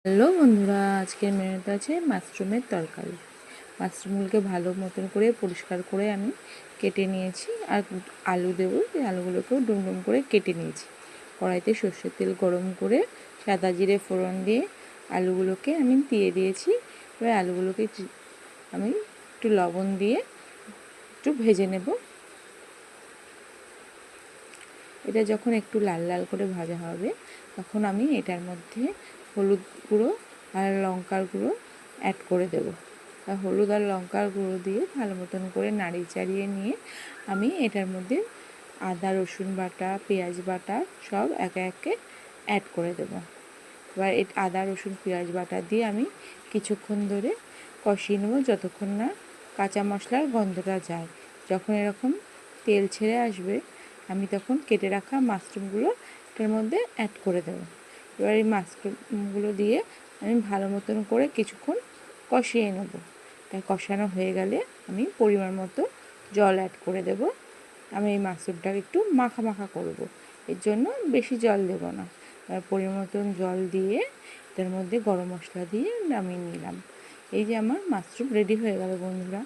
Hello বন্ধুরা, আজকের মেনুতে আছে মাশরুমের তরকারি। মাশরুমগুলোকে ভালো মতন করে পরিষ্কার করে আমি কেটে নিয়েছি। আর আলু দেবো, সেই আলুগুলোকেও ডুম ডুম করে কেটে নিয়েছি। কড়াইতে সর্ষের তেল গরম করে সাদা জিরে ফোড়ন দিয়ে আলুগুলোকে আমি দিয়ে দিয়েছি। এবার আলুগুলোকে আমি একটু লবণ দিয়ে একটু ভেজে নেব। এটা যখন একটু লাল লাল করে ভাজা হবে, তখন আমি এটার মধ্যে হলুদ গুঁড়ো আর লঙ্কার গুঁড়ো অ্যাড করে দেব। আর হলুদ আর লঙ্কার গুঁড়ো দিয়ে ভালো মতন করে নাড়িয়ে চাড়িয়ে নিয়ে আমি এটার মধ্যে আদা রসুন বাটা, পেঁয়াজ বাটা সব একে একে অ্যাড করে দেব। এবার আদা রসুন পেঁয়াজ বাটা দিয়ে আমি কিছুক্ষণ ধরে কষিয়ে নেব, যতক্ষণ না কাঁচা মশলার গন্ধটা যায়। যখন এরকম তেল ছেড়ে আসবে, আমি তখন কেটে রাখা মাশরুমগুলো এটার মধ্যে অ্যাড করে দেবো। এবার এই মাশরুমগুলো দিয়ে আমি ভালো মতন করে কিছুক্ষণ কষিয়ে নেব। তাই কষানো হয়ে গেলে আমি পরিমাণ মতো জল অ্যাড করে দেব। আমি এই মাশরুমটাকে একটু মাখা মাখা করব, এর জন্য বেশি জল দেব না। পরিমাণ মতন জল দিয়ে এটার মধ্যে গরম মশলা দিয়ে নামিয়ে নিলাম। এই যে আমার মাশরুম রেডি হয়ে গেল বন্ধুরা।